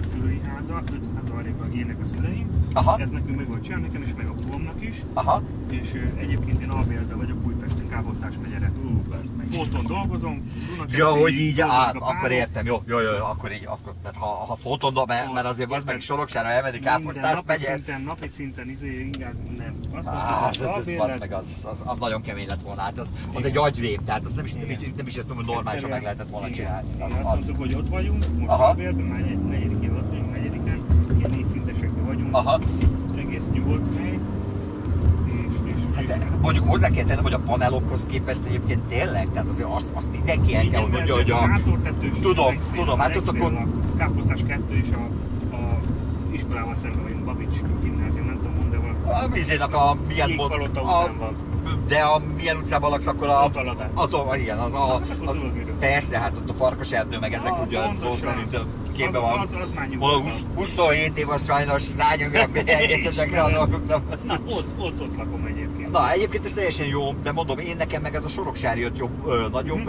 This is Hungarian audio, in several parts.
a szülői háza, 5 háza arrébb ének a szüleim. Aha. Ez nekünk meg volt csinálni, nekem is, meg a puhomnak is. Aha. És egyébként én albérben vagyok Újpesten, Káposztás megyere. Fóton dolgozom. Ja, hogy így, akkor értem, jó, akkor így, tehát ha Fóton, mert azért az meg Soroksára elmenni Káposztás megye. Napi szinten ingáz, nem. Az nagyon kemény lett volna, hát az egy agyrép, tehát az nem is tudom, hogy normálisan meg lehetett volna csinálni. Azt mondtuk, hogy ott vagyunk, most albérben, már negyedikén ott vagyunk, negyediken, ilyen 4 szintesekben vagyunk. Aha. Egész nyugodt hely. Hát mondjuk hozzá kell tennem, hogy a panelokhoz képest egyébként tényleg, tehát azért azt mindenki el kell mondja, hogy a... Tudom, hát ott akkor... A Káposztás 2 és a iskolával szemben vagyunk, Babics gimnázium, nem tudom mondani valami. A vízének a milyen... Kék palota után van. De a milyen utcában laksz, akkor a... Igen, persze, hát ott a Farkaserdő, meg ezek ugye szó szerint képben van. Az már nyugodtan. 27 év az sajnos rányomják egyet ezekre a dolgokra. Na, ott lakom egyébként. Na, egyébként ez teljesen jó, de mondom, én nekem meg ez a Soroksári jött jobb, nagyon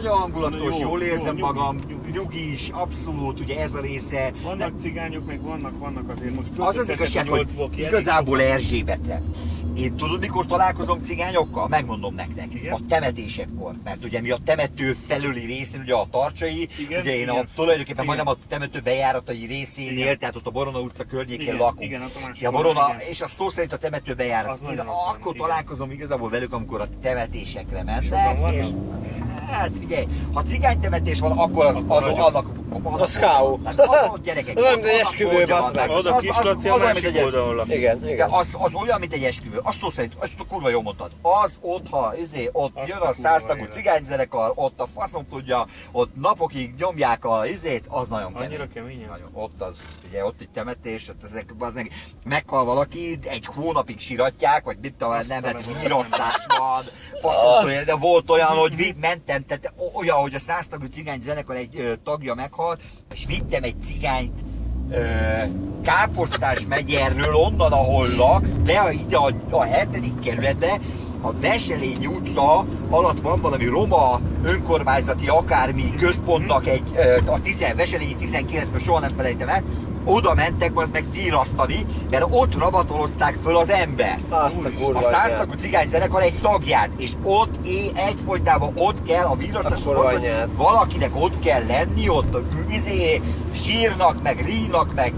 hangulatos, jól érzem magam, nyugis, abszolút, ugye ez a része. Vannak cigányok, meg vannak azért most. Az az igazság, hogy igazából Erzsébetre. Én tudod, mikor találkozom cigányokkal? Megmondom nektek. Igen? A temetésekkor. Mert ugye mi a temető felüli részén, ugye a Tarcsai, igen, ugye én tulajdonképpen majdnem a temető bejáratai részénél, igen, tehát ott a Borona utca környékén lakunk. Igen, a Borona, és a szó szerint a temető bejárat. Én akkor találkozom igazából velük, amikor a temetésekre mennek, és hát figyelj, ha cigánytemetés van, akkor annak az K.O. Gyerekek, az olyan, mint egy esküvő, basz meg. Oda Kislaci a másik oldalon lakik. Igen. Az olyan, mint egy esküvő. Azt szó szerint, azt kurva jól mondtad. Az ott, ha ott jön a 100 tagú cigányzenekar, ott a faszom tudja, ott napokig nyomják a az nagyon kemény. Annyira kemény? Ott az, ugye ott egy temetés, ott ezek meghal valaki, egy hónapig siratják, vagy mit tudom, nem, hát hírasztás van. Faszom, de volt olyan, hogy mentem, tehát olyan, hogy a 100 tagú cigányzenekar egy tagja meghalt, és vittem egy cigányt Káposztás megyerről, onnan, ahol laksz, be ide a 7. kerületbe, a Veselényi utca alatt van valami roma önkormányzati akármi központnak a Veselényi 19-ben soha nem felejtem el, oda mentek az meg virasztani, mert ott rabatolozták föl az embert. Azt a kurva. A 100 tagú cigányzenekar egy tagját, és ott egyfolytában ott kell a virasztáshoz, valakinek ott kell lenni, ott sírnak, meg rínak, meg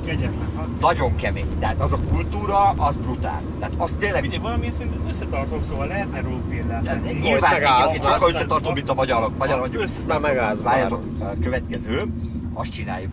nagyon kemény. Tehát az a kultúra, az brutál. Tehát az tényleg... Ugye valamilyen szinten összetartok, szóval lehetne róluk példát. Nyilván csak összetartom, mint a magyarok. Már megállsz már. Következő, azt csináljuk.